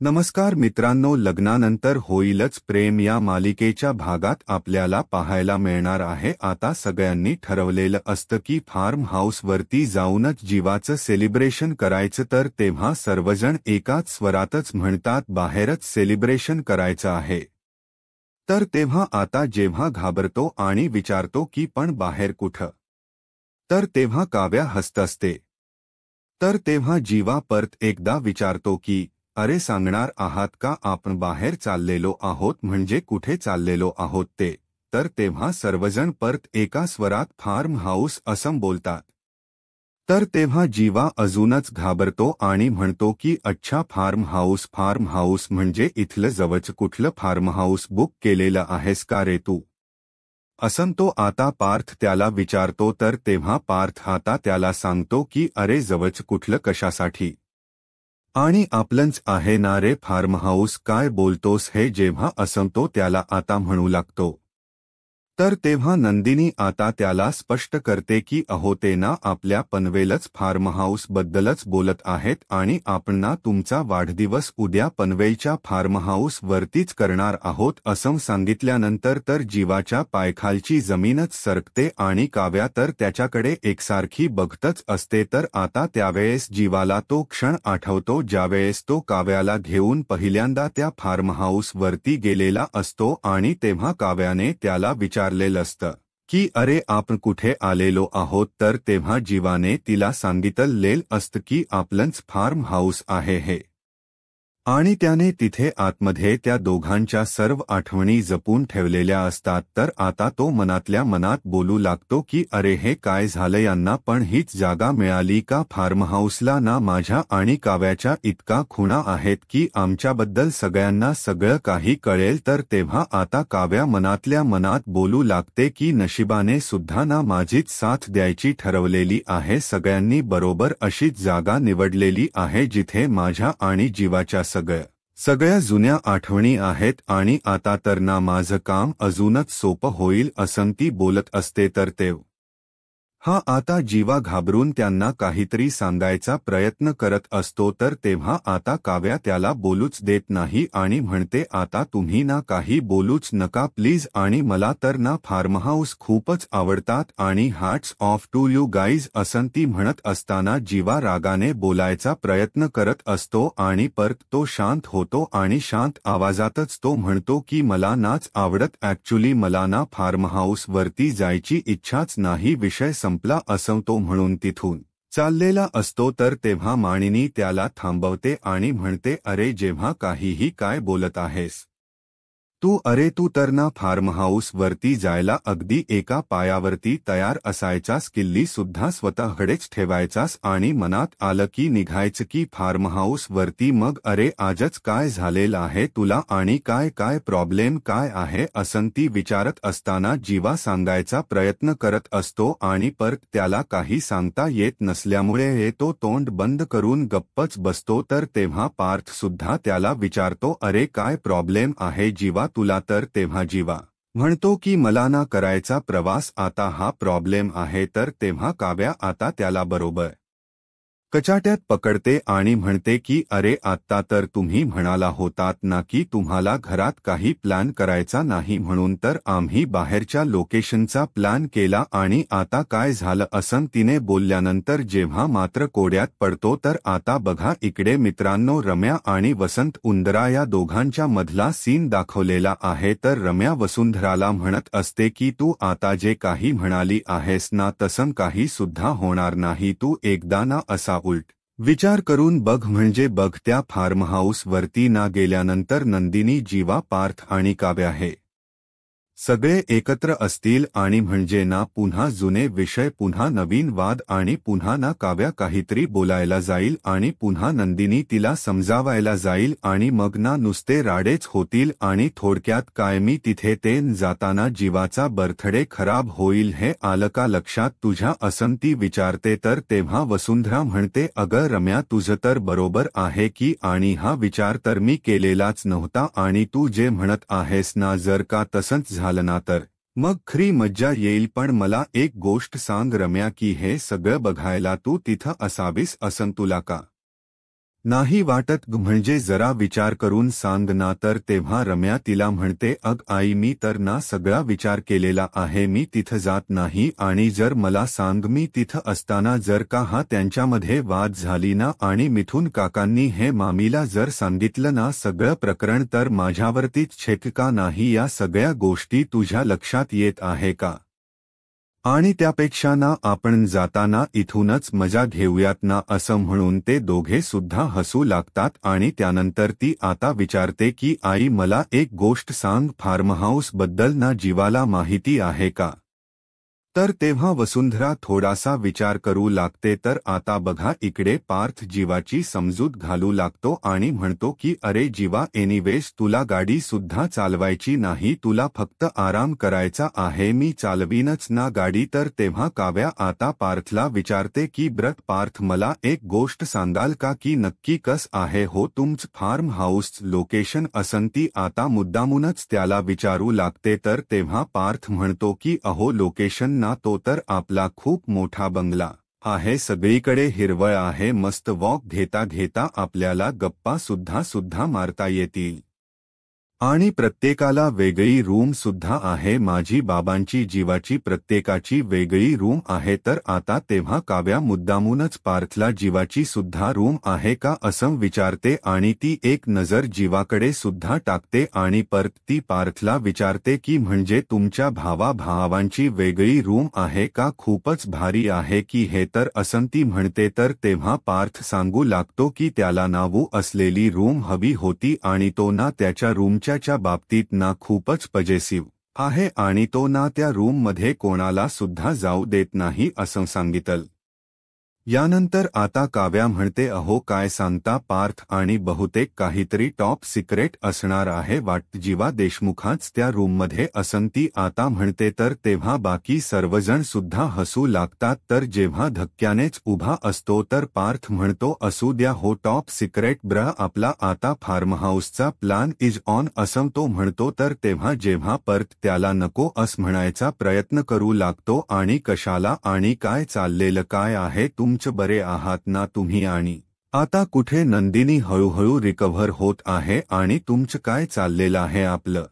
नमस्कार मित्रांनो, लग्नानंतर होईलच प्रेम या मालिकेच्या भागात आपल्याला पाहायला मिळणार आहे। आता सगळ्यांनी ठरवलेलं असतं की फार्म हाऊसवरती जाऊनच जीवाचं सेलिब्रेशन करायचं, तर तेव्हा सर्वजण एकाच स्वरातच म्हणतात बाहेरच सेलिब्रेशन करायचं आहे। तर तेव्हा आता जेव्हा घाबरतो आणि विचारतो की पण बाहेर कुठं, तर तेव्हा काव्या हसत असते। तर तेव्हा जीवा परत एकदा विचारतो की अरे सांगणार आहात का आपण बाहेर चाललेलो आहोत, म्हणजे कुठे चाललेलो आहोत ते? तर तेव्हा सर्वजण परत एका स्वरात फार्म हाऊस असं बोलतात। तर तेव्हा जीवा अजूनच घाबरतो आणि म्हणतो की अच्छा फार्म हाऊस म्हणजे इथलं जवळच कुठलं फार्म हाऊस बुक केलेलं आहेस का रे तू? असं तो आता पार्थ त्याला विचारतो। तर तेव्हा पार्थ आता त्याला सांगतो की अरे जवळच कुठलं कशासाठी, आणि आपलंच आहे ना रे फार्म हाऊस, काय बोलतोस हे? जेव्हा असं तो त्याला आता म्हणू लागतो, तर तेव्हा नंदिनी आता त्याला स्पष्ट करते की अहो ते ना आपल्या पनवेलच फार्म हाऊस बद्दलच बोलत आहेत, आणि आपण ना तुमचा वाढदिवस उद्या पनवेलच्या फार्म हाऊस वरतीच करणार आहोत असं सांगितल्यानंतर तर जीवाच्या पायखालची जमीनच सरकते आणि काव्या तर त्याच्याकडे एकसारखी बघतच असते। तर आता त्यावेळेस जीवाला तो क्षण आठवतो ज्यावेळेस तो काव्याला घेऊन पहिल्यांदा त्या फार्म हाऊस वरती गेलेला असतो, आणि तेव्हा काव्याने त्याला विचारलेलं असतं की अरे आपण कुठे आलेलो आहोत? तर तेव्हा जीवाने तिला सांगितलेलं असतं की आपलंच फार्म हाऊस आहे हे, आणि त्याने तिथे आतमध्ये त्या दोघांच्या सर्व आठवणी जपून ठेवलेल्या असतात। तर आता तो मनातल्या मनात बोलू लागतो की अरे हे काय झालं यांना, पण हीच जागा मिळाली का फार्म हाऊसला? ना माझ्या आणि काव्याच्या इतका खुणा आहेत की आमच्याबद्दल सगळ्यांना सगळं काही कळेल। तर तेव्हा आता काव्या मनातल्या मनात बोलू लागते की नशिबाने सुद्धा ना माझीच साथ द्यायची ठरवलेली आहे, सगळ्यांनी बरोबर अशीच जागा निवडलेली आहे जिथे माझ्या आणि जीवाच्या सगळ्या जुन्या आठवणी आहेत, आणि आता तर ना माझं काम अजूनच सोपं होईल असं ती बोलत असते। तर हा आता जीवा घाबरून त्यांना काहीतरी सांगायचा प्रयत्न करत असतो। तर तेव्हा आता काव्या त्याला बोलूच देत नाही आणि म्हणते आता तुम्ही ना काही बोलूच नका प्लीज, आणि मला तर ना फार्म हाऊस खूपच आवडतात आणि hats off to you guys असं ती म्हणत असताना जीवा रागाने बोलायचा प्रयत्न करत असतो, आणि परत तो शांत होतो आणि शांत आवाजातच तो म्हणतो की मला नाच आवडत, ऍक्च्युली मला ना फार्म हाऊस वरती जायची इच्छाच नाही, विषय संपला असं तो म्हणून तिथून चाललेला असतो। तर तेव्हा मानिनी त्याला थांबवते आणि म्हणते अरे जेव्हा काहीही काय बोलत आहेस तू? अरे तू तर ना फार्म हाऊस वरती जायला अगदी एका पायावरती तयार असायचास, किल्ली सुद्धा स्वतःकडेच ठेवायचास, आणि मनात आलं की निघायचं की फार्म हाऊस वरती। मग अरे आजच काय झालेलं आहे तुला, आणि काय काय प्रॉब्लेम काय आहे असं ती विचारत असताना जीवा सांगायचा प्रयत्न करत असतो, आणि परत त्याला काही सांगता येत नसल्यामुळे तो तोंड बंद करून गप्पच बसतो। तर तेव्हा पार्थ सुद्धा त्याला विचारतो अरे काय प्रॉब्लेम आहे जीवा तुला? तर तेव्हा जीवा म्हणतो की मला ना करायचा प्रवास, आता हा प्रॉब्लेम आहे। तर तेव्हा काव्या आता त्याला बरोबर कचाट्यात पकडते आणि म्हणते की अरे आत्ता तर तुम्ही म्हणाला होतात ना की तुम्हाला घरात काही प्लॅन करायचा नाही म्हणून, तर आम्ही बाहेरच्या लोकेशनचा प्लॅन केला, आणि आता काय झालं असं तिने बोलल्यानंतर जेव्हा मात्र कोड्यात पडतो। तर आता बघा इकडे मित्रांनो, रम्या आणि वसंत उंदरा या दोघांच्या मधला सीन दाखवलेला आहे। तर रम्या वसुंधराला म्हणत असते की तू आता जे काही म्हणाली आहेस ना तसं काही सुद्धा होणार नाही, तू एकदा ना असा उलट विचार करून बघ, म्हणजे बघ त्या फार्म हाऊस वरती ना गेल्यानंतर नंदिनी, जीवा, पार्थ आणि काव्या हे सगळे एकत्र असतील, आणि म्हणजे ना पुन्हा जुने विषय, पुन्हा नवीन वाद, आणि पुन्हा ना काव्या काहीतरी बोलायला जाईल आणि पुन्हा नंदिनी तिला समजावायला जाईल, आणि मग ना नुसते राडेच होतील, आणि थोडक्यात कायमी तिथे ते जाताना जीवाचा बर्थडे खराब होईल। हे आलं का लक्षात तुझ्या असं ती विचारते। तर तेव्हा वसुंधरा म्हणते अगं रम्या तुझं तर बरोबर आहे की, आणि हा विचार तर मी केलेलाच नव्हता, आणि तू जे म्हणत आहेस ना जर का तसंच झालं ना तर मग खरी मज्जा येईल। पण मला एक गोष्ट सांग रम्या की हे सगळं बघायला तू तिथं असावीस असं तुला का नाही वाटत म्हणजे जरा विचार करून सांग ना. तर तेव्हा रम्या तिला म्हणते, अग आई मी तर ना सगळा विचार केलेला आहे, मी तिथं जात नाही. आणि जर मला सांग मी तिथं असताना जर का हा त्यांच्यामध्ये वाद झाली ना आणि मिथून काकांनी हे मामीला जर सांगितलं ना सगळं प्रकरण, तर माझ्यावरतीच छेक का नाही? या सगळ्या गोष्टी तुझ्या लक्षात येत आहे का? आणि त्यापेक्षा ना आपण जाताना इथूनच मजा घेऊयात ना, असं म्हणून ते दोघे सुद्धा हसू लागतात. आणि त्यानंतर ती आता विचारते की आई मला एक गोष्ट सांग, फार्महाऊस बद्दल ना जीवाला माहिती आहे का? तर तेव्हा वसुंधरा थोडासा विचार करू लागते. तर आता बघा इकडे पार्थ जीवाची समजूत घालू लागतो आणि म्हणतो की अरे जीवा, एनिवेज तुला गाडी सुद्धा चालवायची नाही, तुला फक्त आराम करायचा आहे, मी चालवीनच ना गाडी. तर तेव्हा काव्या आता पार्थला विचारते की ब्रत पार्थ मला एक गोष्ट सांगाल का की नक्की कस आहे हो तुमचं फार्म हाऊस लोकेशन? असंती आता मुद्दामूनच त्याला विचारू लागते. तर तेव्हा पार्थ म्हणतो की अहो लोकेशन ना, तो तर आपला खूप मोठा बंगला आहे, सगळीकडे हिरवळ आहे, मस्त वॉक घेता घेता आपल्याला गप्पा सुद्धा मारता येतील. आणि प्रत्येकाला वेगळी रूम सुद्धा आहे, माझी बाबांची जीवाची प्रत्येकाची वेगळी रूम आहे. तर आता तेव्हा काव्या मुद्दामूनच पार्थला जीवाची सुद्धा रूम आहे का असं विचारते आणि ती एक नजर जीवाकडे सुद्धा टाकते आणि परत ती पार्थला विचारते की म्हणजे तुमच्या भावांची वेगळी रूम आहे का? खूपच भारी आहे की हे. तर असं ती म्हणते. तर तेव्हा पार्थ सांगू लागतो की त्याला नावू असलेली रूम हवी होती आणि तो ना त्याच्या रूमच्या बाबतीत ना खूपच पजेसिव्ह आहे आणि तो ना त्या रूममध्ये कोणाला सुद्धा जाऊ देत नाही असं सांगितलं. यानंतर आता काव्या म्हणते, अहो काय सांगता पार्थ, आणि बहुतेक काहीतरी टॉप सिक्रेट असणार आहे वाटतं, जीवा देशमुखाच त्या रूममध्ये असंती आता म्हणते. तर तेव्हा बाकी सर्वजण सुद्धा हसू लागतात. तर जेव्हा धक्क्यानेच उभा असतो तर पार्थ म्हणतो, असू द्या हो टॉप सिक्रेट ब्र, आपला आता फार्महाऊसचा प्लान इज ऑन असं तो म्हणतो. तर तेव्हा जेव्हा परत त्याला नको अस म्हणायचा प्रयत्न करू लागतो आणि कशाला आणि काय चाललेलं काय आहे, तुमचं बरे आहात ना तुम्ही? आणि आता कुठे? नंदिनी हळूहळू रिकव्हर होत आहे आणि तुमचं काय चाललेलं आहे? आपलं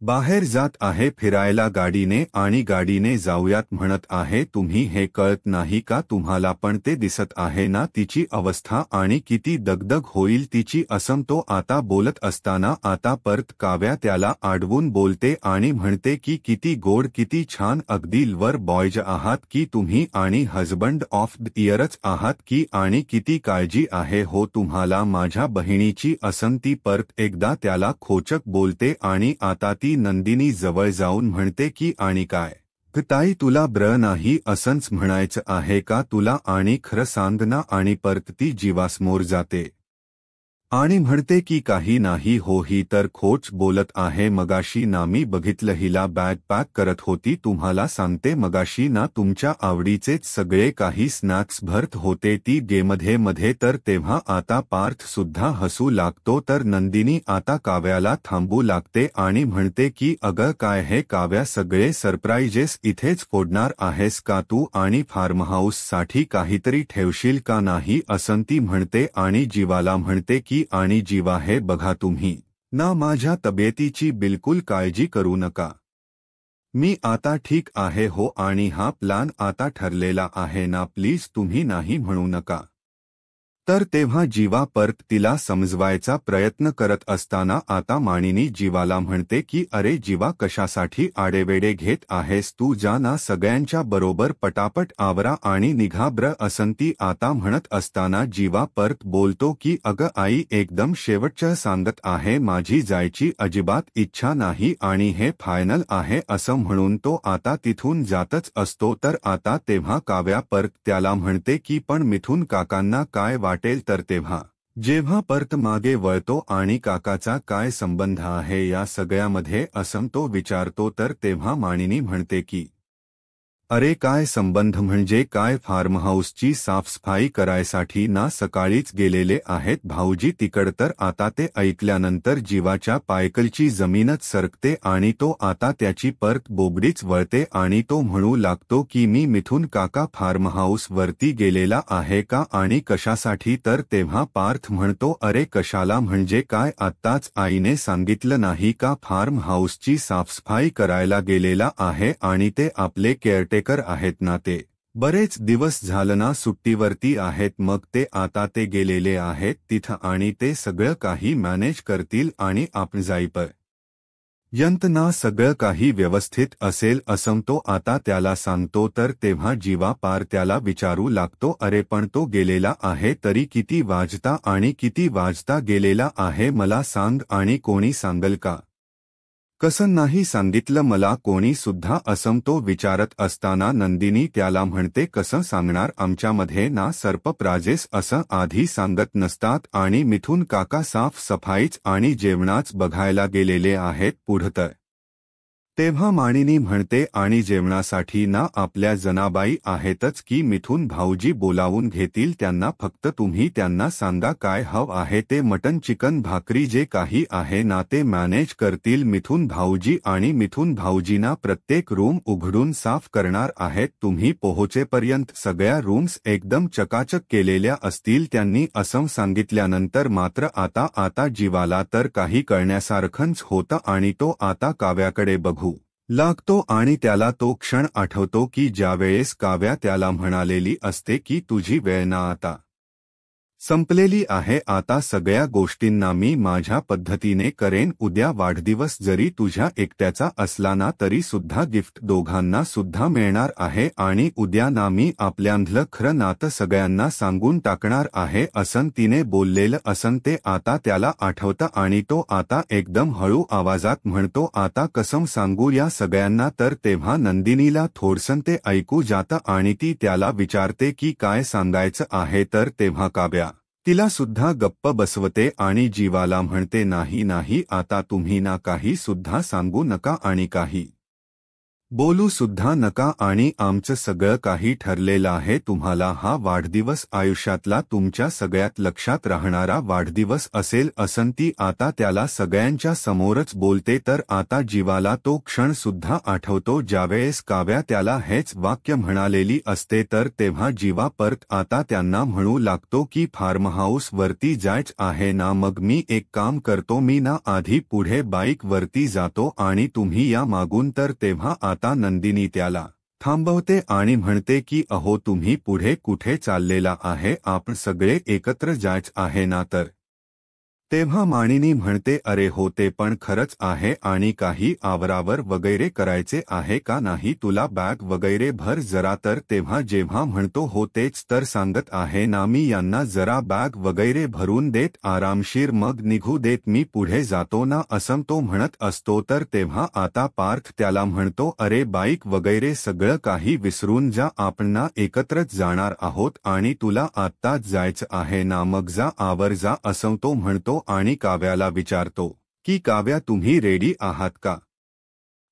बाहेर जात आहे फिरायला गाडीने आणि गाडीने जाऊयात म्हणत आहे, तुम्ही हे कळत नाही का? तुम्हाला पण ते दिसत आहे ना तिची अवस्था आणि किती दगदग होईल तिची असं तो आता बोलत असताना आता परत काव्या त्याला आडवून बोलते आणि म्हणते की किती गोड किती छान, अगदी लवर बॉयज आहात की तुम्ही आणि हजबंड ऑफ द इयरच आहात की, आणि किती काळजी आहे हो तुम्हाला माझ्या बहिणीची असं ती परत एकदा त्याला खोचक बोलते. आणि आता ती नंदिनी जवळ जाऊन म्हणते की आणि काय ताई तुला ब्र नाही असंच म्हणायचं आहे का तुला? आणि खरं सांग ना. आणि परत ती जीवासमोर जाते आणि म्हणते की काही नाही हो, ही तर खोच बोलत आहे, मगाशी ना मी बघितलं हिला बॅग पॅक करत होती, तुम्हाला सांगते मगाशी ना तुमच्या आवडीचेच सगळे काही स्नॅक्स भरत होते ती गेममध्ये. तर तेव्हा आता पार्थ सुद्धा हसू लागतो. तर नंदिनी आता काव्याला थांबू लागते आणि म्हणते की अगं काय हे काव्या, सगळे सरप्राइजेस इथेच फोडणार आहेस का तू? आणि फार्महाऊससाठी काहीतरी ठेवशील का नाही असं ती म्हणते आणि जीवाला म्हणते की आणि जीवा हे बघा, तुम्ही ना माझ्या तब्येतीची बिलकुल काळजी करू नका, मी आता ठीक आहे हो, आणि हा प्लान आता ठरलेला आहे ना, प्लीज तुम्ही नाही म्हणू नका. तर तेव्हा जीवा परत तिला समजवायचा प्रयत्न करत असताना आता मानिनी जीवाला म्हणते की अरे जीवा, कशासाठी आडेवेडे घेत आहेस तू? जा ना सगळ्यांच्या बरोबर पटापट आवरा आणि निघा ब्र. असंती आता म्हणत असताना जीवा परत बोलतो की अगं आई, एकदम शेवटचं सांगत आहे, माझी जायची अजिबात इच्छा नाही आणि हे फायनल आहे असं म्हणून तो आता तिथून जातच असतो. तर आता तेव्हा काव्या परत त्याला म्हणते की पण मिथून काकांना काय वाटेल? तर तेव्हा जेव्हा परत मागे वळतो आणि काकाचा काय संबंध आहे या सगळ्यामध्ये असं तो विचारतो. तर तेव्हा मानिनी म्हणते की अरे काय संबंध म्हणजे काय, फार्महाऊसची साफसफाई करायसाठी ना सकाळीच गेलेले आहेत भाऊजी तिकड. तर आता ते ऐकल्यानंतर जीवाच्या पायकलची जमीनच सरकते आणि तो आता त्याची परत बोबडीच वळते आणि तो म्हणू लागतो की मी मिथून काका फार्महाऊस वरती गेलेला आहे का आणि कशासाठी. तर तेव्हा पार्थ म्हणतो अरे कशाला म्हणजे काय, आत्ताच आईने सांगितलं नाही का फार्म हाऊसची साफसफाई करायला गेलेला आहे आणि ते आपले केअरटेकर आहेत ना, ते बरेच दिवस झालं ना सुट्टीवरती आहेत, मग ते आता ते गेलेले आहेत तिथं आणि ते सगळं काही मॅनेज करतील आणि आपण जाईपर्यंत ना सगळं काही व्यवस्थित असेल असं तो आता त्याला सांगतो. तर तेव्हा जीवा पार त्याला विचारू लागतो अरे पण तो गेलेला आहे तरी किती वाजता आणि किती वाजता गेलेला आहे मला सांग आणि कोणी सांगल का. कसं नाही सांगितलं मला कोणी सुद्धा असं तो विचारत असताना नंदिनी त्याला म्हणते कसं सांगणार, आमच्यामध्ये ना सर्पप्राजेस असं आधी सांगत नसतात आणि मिथून काका साफसफाईच आणि जेवणाच बघायला गेलेले आहेत पुढं. तेव्हा मानिनी म्हणते आणि जेवणासाठी ना आपल्या जनाबाई आहेतच की मिथून भाऊजी बोलावून घेतील त्यांना, फक्त तुम्ही त्यांना सांगा काय हवं आहे ते, मटन चिकन भाकरी जे काही आहे ना ते मॅनेज करतील मिथून भाऊजी आणि मिथून भाऊजींना प्रत्येक रूम उघडून साफ करणार आहेत. तुम्ही पोहोचेपर्यंत सगळ्या रूम्स एकदम चकाचक केलेल्या असतील त्यांनी असं सांगितल्यानंतर मात्र आता जीवाला तर काही कळण्यासारखंच होतं आणि तो आता काव्याकडे बघू लागतो आणि त्याला तो क्षण आठवतो की ज्यावेळेस काव्या त्याला म्हणालेली असते की तुझी वेळ ना आता संपलेली आहे, आता सगळ्या गोष्टींना मी माझ्या पद्धतीने करेन, उद्या वाढदिवस जरी तुझ्या एकट्याचा असला ना तरी सुद्धा गिफ्ट दोघांना सुद्धा मिळणार आहे आणि उद्या ना मी आपल्यामधलं खरं नातं सगळ्यांना सांगून टाकणार आहे असं तिने बोललेलं असं ते आता त्याला आठवतं आणि तो आता एकदम हळू आवाजात म्हणतो आता कसं सांगू या सगळ्यांना. तर तेव्हा नंदिनीला थोडसं ते ऐकू जातं आणि ती त्याला विचारते की काय सांगायचं आहे. तर तेव्हा काव्या तिला सुद्धा गप्प बसवते आणि जीवाला म्हणते नाही आता तुम्ही ना काही सुद्धा सांगू नका आणि काही बोलू सुद्धा नका आणि आमचं सगळं काही ठरलेलं आहे, तुम्हाला हा वाढदिवस आयुष्यातला तुमच्या सगळ्यात लक्षात राहणारा वाढदिवस असेल असं ती आता त्याला सगळ्यांच्या समोरच बोलते. तर आता जीवाला तो क्षण सुद्धा आठवतो ज्यावेळेस काव्या त्याला हेच वाक्य म्हणालेली असते. तर तेव्हा जीवा परत आता त्यांना म्हणू लागतो की फार्महाऊस वरती जायच आहे ना, मग मी एक काम करतो, मी ना आधी पुढे बाईक वरती जातो आणि तुम्ही या मागून. तर तेव्हा आता नंदिनी त्याला थांबवते आणि म्हणते की अहो तुम्ही पुढे कुठे चाललेला आहे, आपण सगळे एकत्र जायच आहे ना. तर तेव्हा मानिनी म्हणते अरे हो ते पण खरंच आहे आणि काही आवरावर वगैरे करायचे आहे का नाही, तुला बॅग वगैरे भर जरा. तर तेव्हा जेव्हा म्हणतो हो तेच तर सांगत आहे ना, मी यांना जरा बॅग वगैरे भरून देत आरामशीर मग निघू देत, मी पुढे जातो ना असं तो म्हणत असतो. तर तेव्हा आता पार्थ त्याला म्हणतो अरे बाईक वगैरे सगळं काही विसरून जा, आपण ना एकत्रच जाणार आहोत आणि तुला आत्ताच जायचं आहे ना, मग जा आवर जा असं तो म्हणतो आणि काव्याला विचारतो की काव्या तुम्ही रेडी आहात का.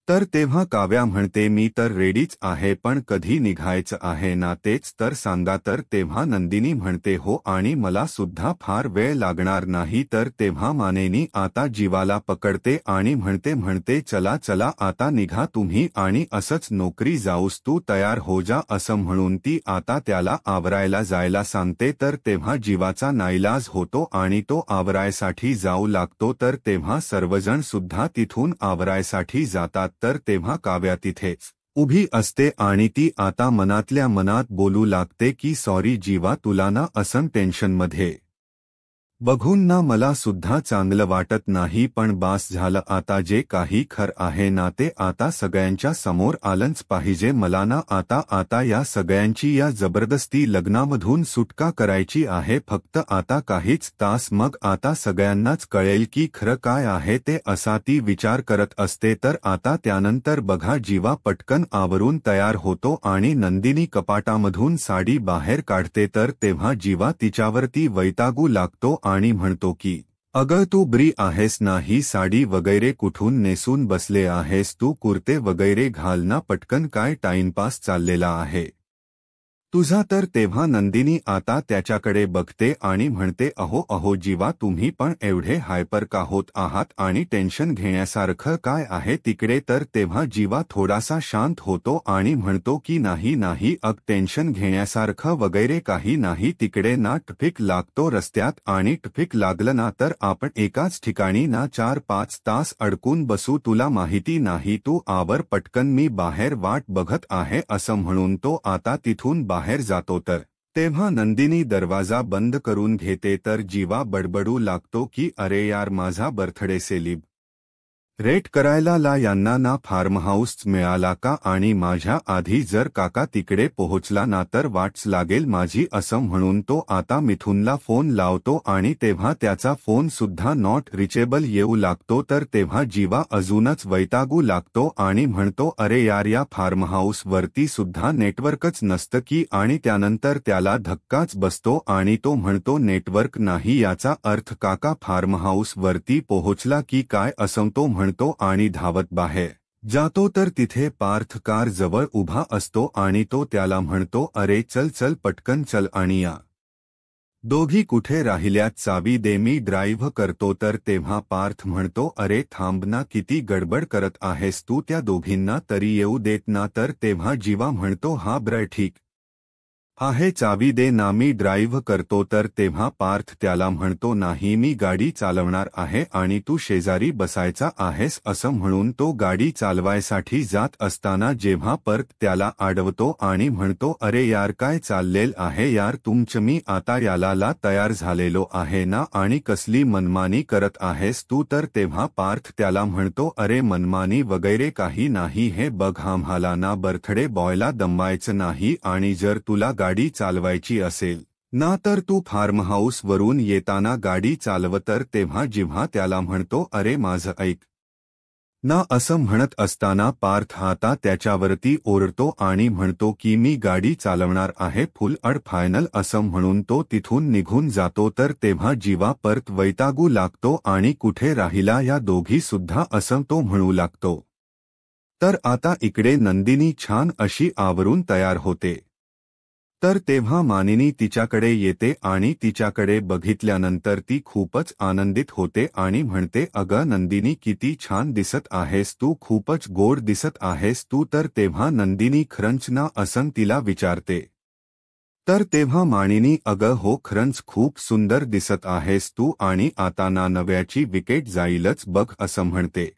तर तेव्हा काव्या म्हणते मी तर रेडीच आहे, पण कधी निघायचं आहे ना तेच तर सांगा. तर तेव्हा नंदिनी म्हणते हो आणि मला सुद्धा फार वेळ लागणार नाही. तर तेव्हा मानेनी आता जीवाला पकडते आणि म्हणते चला चला आता निघा तुम्ही आणि असंच नोकरी जाऊस तू तयार हो जा असं म्हणून ती आता त्याला आवरायला जायला सांगते. तर तेव्हा जीवाचा नाईलाज होतो आणि तो आवरायसाठी जाऊ लागतो. तर तेव्हा सर्वजण सुद्धा तिथून आवरायसाठी जातात. तर तेव्हा काव्या तिथेच उभी असते आणि ती आता मनातल्या मनात बोलू लागते की सॉरी जीवा, तुला ना असं टेन्शनमध्ये बघून ना मला सुद्धा चांगलं वाटत नाही, पण बास झालं आता, जे काही खरं आहे ना ते आता सगळ्यांच्या समोर आलंच पाहिजे, मला ना आता या सगळ्यांची या जबरदस्ती लग्नामधून सुटका करायची आहे, फक्त आता काहीच तास मग आता सगळ्यांनाच कळेल की खरं काय आहे ते, असा ती विचार करत असते. तर आता त्यानंतर बघा जीवा पटकन आवरून तयार होतो आणि नंदिनी कपाटामधून साडी बाहेर काढते. तर तेव्हा जीवा तिच्यावरती वैतागू लागतो आणि म्हणतो की अगं तू बरी आहेस ना? ही साडी वगैरे कुठून नेसून बसले आहेस तू? कुर्ते वगैरे घाल ना पटकन, काय टाइमपास चाललेला आहे तुझा? तर तेव्हा नंदिनी आता त्याच्याकडे बघते आणि म्हणते, अहो अहो जीवा, तुम्ही पण एवढे हायपर का होत आहात आणि टेन्शन घेण्यासारखं काय आहे तिकडे? तर तेव्हा जीवा थोडासा शांत होतो आणि म्हणतो की नाही नाही टेन्शन घेण्यासारखं वगैरे काही नाही तिकडे ना. ट्रॅफिक लागतो रस्त्यात आणि ट्रॅफिक लागलं ना तर आपण एकाच ठिकाणी ना 4-5 तास अडकून बसू. तुला माहिती नाही, तू आवर पटकन, मी बाहेर वाट बघत आहे. असं म्हणून तो आता तिथून बाहेर जातो. तर तेव्हा नंदिनी दरवाजा बंद करून घेते. तर जीवा बडबडू लागतो की अरे यार, माझा बर्थडे रेट करायला ला यांना ना फार्म हाऊस मिळाला का? आणि माझ्या आधी जर काका तिकडे पोहोचला ना तर वाटच लागेल माझी. असं म्हणून तो आता मिथुनला फोन लावतो आणि तेव्हा त्याचा फोन सुद्धा नॉट रिचेबल येऊ लागतो. तर तेव्हा जीवा अजूनच वैतागू लागतो आणि म्हणतो, अरे यार, या फार्म हाऊस वरती सुद्धा नेटवर्कच नसतं की? आणि त्यानंतर त्याला धक्काच बसतो आणि तो म्हणतो, नेटवर्क नाही याचा अर्थ काका फार्म हाऊस वरती पोहोचला की काय? असं तो म्हणतो आणि धावत बाहेर जातो. तर तिथे पार्थ कार जवळ उभा असतो आणि तो त्याला म्हणतो, अरे चल चल पटकन चल आणि या. दोघी कुठे राहिल्यात? चावी दे, मी ड्राईव्ह करतो. तर तेव्हा पार्थ म्हणतो, अरे थांब ना, किती गडबड करत आहेस तू? त्या दोघींना तरी येऊ देत ना. तर तेव्हा जीवा म्हणतो, हा बरं ठीक आहे, चावी दे ना, मी ड्राईव्ह करतो. तर तेव्हा पार्थ त्याला म्हणतो, नाही मी गाडी चालवणार आहे आणि तू शेजारी बसायचा आहेस. असं म्हणून तो गाडी चालवायसाठी जात असताना जेव्हा परत त्याला अडवतो आणि म्हणतो, अरे यार, काय चाललेल आहे यार तुमचं? मी आता याला तयार झालेलो आहे ना, आणि कसली मनमानी करत आहेस तू? तर तेव्हा पार्थ त्याला म्हणतो, अरे मनमानी वगैरे काही नाही, हे बघ, आम्हाला ना बर्थडे बॉयला दमवायचं नाही आणि जर तुला गाडी चालवायची असेल ना तर तू फार्म हाऊस वरून येताना गाडी चालव. तर तेव्हा जिव्हा त्याला म्हणतो, अरे माझं ऐक ना. असं म्हणत असताना पार्थ आता त्याच्यावरती ओरडतो आणि म्हणतो की मी गाडी चालवणार आहे, फुल अड फायनल. असं म्हणून तो तिथून निघून जातो. तर तेव्हा जीवा परत वैतागू लागतो आणि कुठे राहिला या दोघी सुद्धा, असं तो म्हणू लागतो. तर आता इकडे नंदिनी छान अशी आवरून तयार होते. तर तेव्हा मानिनी तिच्याकडे येते आणि तिच्याकडे बघितल्यानंतर ती खूपच आनंदित होते आणि म्हणते, अगं नंदिनी, किती छान दिसत आहेस तू, खूपच गोड दिसत आहेस तू. तर तेव्हा नंदिनी खरंच ना, असं तिला विचारते. तर तेव्हा मानिनी, अगं हो, खरंच खूप सुंदर दिसत आहेस तू आणि आता ना नव्याची विकेट जाईलच बघ, असं म्हणते.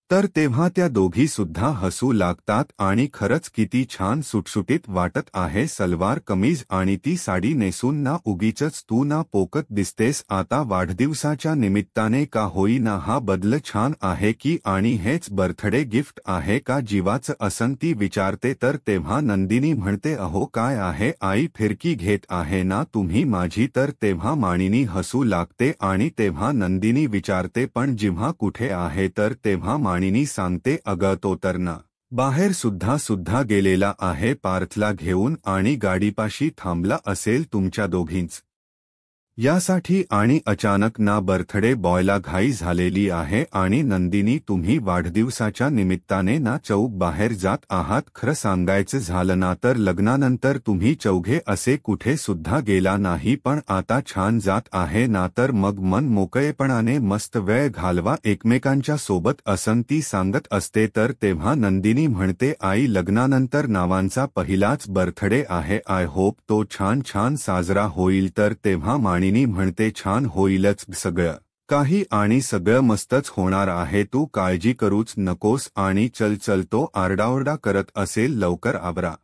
तर तेव्हा त्या दोघी सुद्धा हसू लागतात आणि खरंच किती छान सुटसुटीत वाटत आहे सलवार कमीज आणि ती साडी नेसून ना. उगीचच तू ना पोकत दिसतेस. आता वाढदिवसाच्या निमित्ताने का होईना हा बदल छान आहे की? आणि हेच बर्थडे गिफ्ट आहे का जीवाचं? असं ती विचारते. तर तेव्हा नंदिनी म्हणते, अहो काय आहे आई, फिरकी घेत आहे ना तुम्ही माझी? तर तेव्हा मानिनी हसू लागते आणि तेव्हा नंदिनी विचारते, पण जिव्हा कुठे आहे? तर तेव्हा मानिनी सांगते, अगं तो तर ना बाहेर सुद्धा गेलेला आहे पार्थला घेऊन आणि गाडीपाशी थांबला असेल तुमच्या दोघींच यासाठी. आणि अचानक ना बर्थडे बॉयला घाई झालेली आहे. आणि नंदिनी, तुम्ही वाढदिवसाच्या निमित्ताने ना चौक बाहेर जात आहात. खरं सांगायचं झालं ना तर लग्नानंतर तुम्ही चौघे असे कुठे सुद्धा गेला नाही, पण आता छान जात आहे ना, तर मग मन मोकळेपणाने मस्त वेळ घालवा एकमेकांच्या सोबत, असं ती सांगत असते. तर तेव्हा नंदिनी म्हणते, आई लग्नानंतर नावांचा पहिलाच बर्थडे आहे, आय होप तो छान छान साजरा होईल. तर तेव्हा मानिनी म्हणते, छान होईलच सगळं काही आणि सगळं मस्तच होणार आहे, तू काळजी करूच नकोस. आणि चल चल, तो आरडाओरडा करत असेल, लवकर आवरा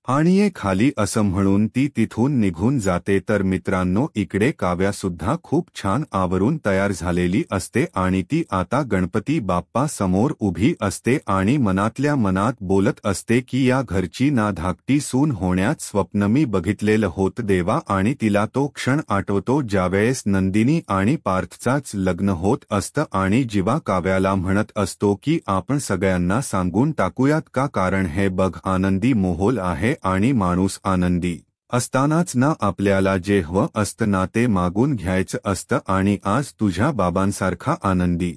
आणि ये खाली, असं म्हणून ती तिथून निघून जाते. तर मित्रांनो, इकडे काव्या सुद्धा खूप छान आवरून तयार झालेली असते आणि ती आता गणपती बाप्पा समोर उभी असते आणि मनातल्या मनात बोलत असते की या घरची ना धाकटी सून होण्यात स्वप्न मी बघितलेलं होत देवा. आणि तिला तो क्षण आठवतो ज्यावेळेस नंदिनी आणि पार्थचाच लग्न होत असतं आणि जीवा काव्याला म्हणत असतो की आपण सगळ्यांना सांगून टाकूयात का, कारण हे बघ आनंदी माहोल आहे आणि माणूस आनंदी असतानाच ना आपल्याला जे हवं असतं ना ते मागून घ्यायचं असतं आणि आज तुझ्या बाबांसारखा आनंदी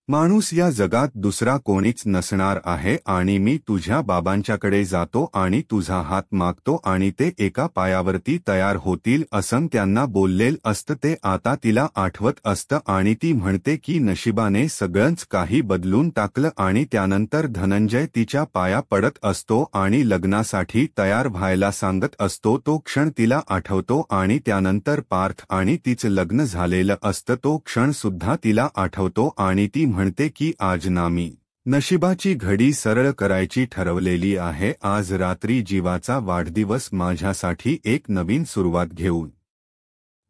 माणूस या जगात दुसरा कोणीच नसणार आहे आणि मी तुझ्या बाबांच्याकडे जातो आणि तुझा हात मागतो आणि ते एका पायावरती तयार होतील असं त्यांना बोललेल असतं ते आता तिला आठवत असतं आणि ती म्हणते की नशिबाने सगळंच काही बदलून टाकलं आणि त्यानंतर धनंजय तिच्या पाया पडत असतो आणि लग्नासाठी तयार व्हायला सांगत असतो तो क्षण तिला आठवतो आणि त्यानंतर पार्थ आणि तिचं लग्न झालेलं असतं तो क्षण सुद्धा तिला आठवतो आणि ती म्हणते की आज ना मी नशिबाची घडी सरळ करायची ठरवलेली आहे आज रात्री जीवाचा वाढदिवस माझ्यासाठी एक नवीन सुरुवात घेऊन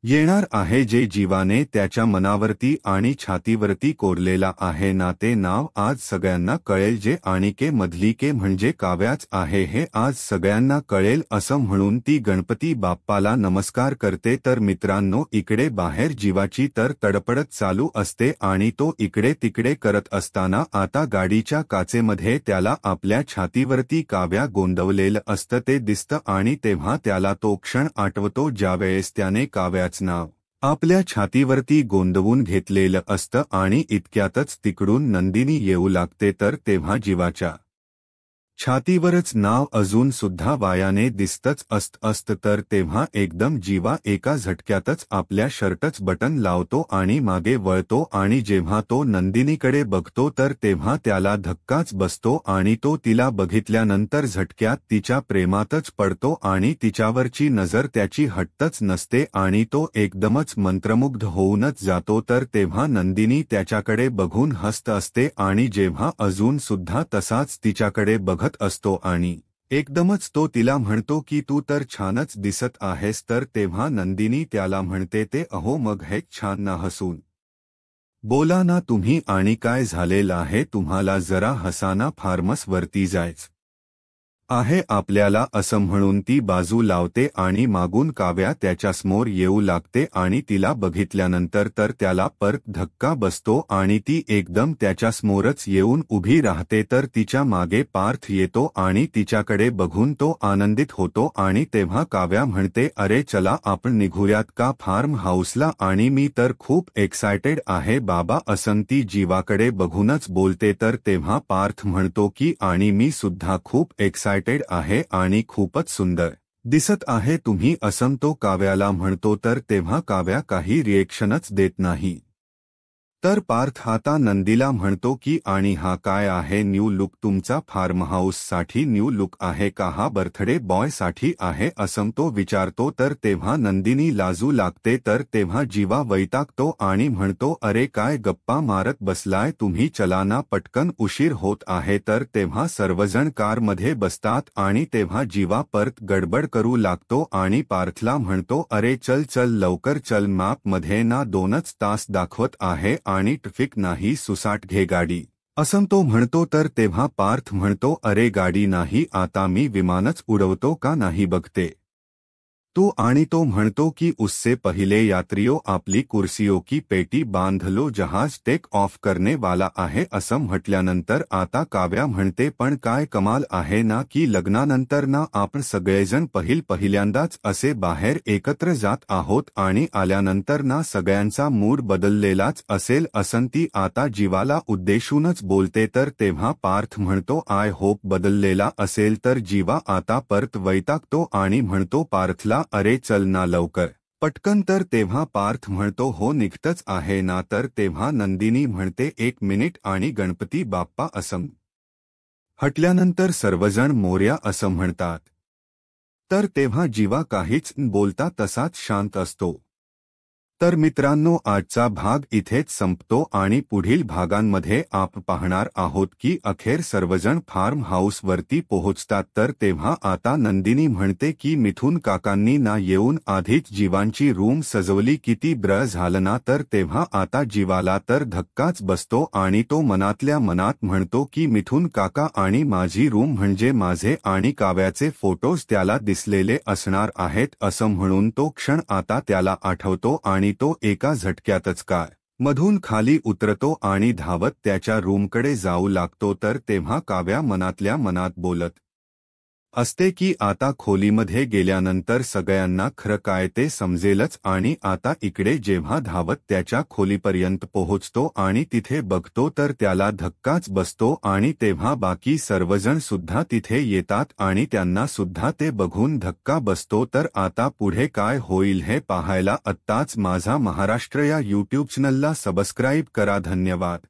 येणार आहे जे जीवाने त्याच्या मनावरती आणि छातीवरती कोरलेला आहे ना ते नाव आज सगळ्यांना कळेल जे आणि के मधली के म्हणजे काव्याच आहे हे आज सगळ्यांना कळेल असं म्हणून ती गणपती बाप्पाला नमस्कार करते तर मित्रांनो इकडे बाहेर जीवाची तर तडपडत चालू असते आणि तो इकडे तिकडे करत असताना आता गाडीच्या काचेमध्ये त्याला आपल्या छातीवरती काव्या गोंदवलेलं असतं ते दिसतं आणि तेव्हा त्याला तो क्षण आठवतो ज्यावेळेस त्याने काव्याचं नाव आपल्या छातीवरती गोंदवून घेतलेलं असतं आणि इतक्यातच तिकडून नंदिनी येऊ लागते तर तेव्हा जीवाच्या छातीवरच नाव अजून सुद्धा वायाने दिसतच असतं तर तेव्हा एकदम जीवा एका झटक्यातच आपल्या शर्टच बटन लावतो आणि मागे वळतो आणि जेव्हा तो नंदिनीकडे बघतो तर तेव्हा त्याला धक्काच बसतो आणि तो तिला बघितल्यानंतर झटक्यात तिच्या प्रेमातच पडतो आणि तिच्यावरची नजर त्याची हटतच नसते आणि तो एकदमच मंत्रमुग्ध होऊनच जातो तर तेव्हा नंदिनी त्याच्याकडे बघून हसत असते आणि जेव्हा अजून सुद्धा तसाच तिच्याकडे बघत असतो आणि एकदमच तो तिला म्हणतो की तू तर छानच दिसत आहेस तर तेव्हा नंदिनी त्याला म्हणते ते अहो मग हे छान ना हसून बोला ना तुम्ही आणि काय झालेलं आहे तुम्हाला जरा हसाना फार्मस वरती जायचं आहे आपल्याला असं म्हणून ती बाजू लावते आणि मागून काव्या त्याच्यासमोर येऊ लागते आणि तिला बघितल्यानंतर तर त्याला परत धक्का बसतो आणि ती एकदम त्याच्यासमोरच येऊन उभी राहते तर तिच्या मागे पार्थ येतो आणि तिच्याकडे बघून तो आनंदित होतो आणि तेव्हा काव्या म्हणते अरे चला आपण निघूयात का फार्म हाऊसला आणि मी तर खूप एक्सायटेड आहे बाबा असं ती जीवाकडे बघूनच बोलते तर तेव्हा पार्थ म्हणतो की आणि मी सुद्धा खूप एक्सायटेड आहे आणि खूपच सुंदर दिसत आहे तुम्ही असं तो काव्याला म्हणतो तर तेव्हा काव्या काही रिएक्शनच देत नाही तर पार्थ आता नंदीला म्हणतो की आणि हा काय आहे न्यू लुक तुमचा फार्म हाऊससाठी न्यू लुक आहे का हा बर्थडे बॉयसाठी आहे असं तो विचारतो तर तेव्हा नंदिनी लाजू लागते तर तेव्हा जीवा वैतागतो आणि म्हणतो अरे काय गप्पा मारत बसलाय तुम्ही चलाना पटकन उशीर होत आहे तर तेव्हा सर्वजण कारमध्ये बसतात आणि तेव्हा जीवा परत गडबड करू लागतो आणि पार्थला म्हणतो अरे चल चल लवकर चल मॅपमध्ये ना 2च तास दाखवत आहे आणि ट्रॅफिक नाही सुसाट घे गाडी असं तो म्हणतो तर तेव्हा पार्थ म्हणतो अरे गाडी नाही आता मी विमानच उडवतो का नाही बघते तो आणि तो म्हणतो की उससे पहिले यात्रियों आपली कुर्सियों की पेटी बांध लो जहाज टेक ऑफ करने वाला आहे असं म्हटल्यानंतर आता काव्या म्हणते पण काय कमाल आहे ना की लग्नानंतर ना आपण सगळेजण पहिल्यांदाच असे बाहेर एकत्र जात आहोत आणि आल्यानंतर ना सगळ्यांचा मूड बदललेलाच असेल असं ती आता जीवाला उद्देशूनच बोलते तर तेव्हा पार्थ म्हणतो आय होप बदललेला असेल तर जीवा आता परत वैतागतो आणि म्हणतो पार्थला अरे चल ना लवकर पटकन तर तेव्हा पार्थ म्हणतो हो निघतच आहे ना तर तेव्हा नंदिनी म्हणते 1 मिनिट आणि गणपती बाप्पा असं हटल्यानंतर सर्वजण मोर्या असं म्हणतात तर तेव्हा जीवा काहीच बोलता तसाच शांत असतो तर मित्रांनो आजचा भाग इथेच संपतो आणि पुढील भागांमध्ये आपण पाहणार आहोत की अखेर सर्वजण फार्म हाऊसवरती पोहोचतात तर तेव्हा आता नंदिनी म्हणते की मिथुन काकांनी ना येऊन आधीच जीवांची रूम सजवली किती ब्र झालं ना तर तेव्हा आता जीवाला तर धक्काच बसतो आणि तो मनातल्या मनात म्हणतो की मिथुन काका आणि माझी रूम म्हणजे माझे आणि काव्याचे फोटोज त्याला दिसलेले असणार आहेत असं म्हणून तो क्षण आता त्याला आठवतो आणि तो एका झटक्यातच कार मधून खाली उतरतो आणि धावत त्याच्या रूमकडे जाऊ लागतो तर तेव्हा काव्या मनातल्या मनात बोलत असते की आता खोलीमध्ये गेल्यानंतर सगळ्यांना खरं काय ते समजेलच आणि आता इकडे जेव्हा धावत त्याच्या खोलीपर्यंत पोहोचतो आणि तिथे बघतो तर त्याला धक्काच बसतो आणि तेव्हा बाकी सर्वजण सुद्धा तिथे येतात आणि त्यांना सुद्धा ते बघून धक्का बसतो तर आता पुढे काय होईल हे पाहायला आत्ताच माझा महाराष्ट्र या यूट्यूब चॅनलला सबस्क्राईब करा. धन्यवाद.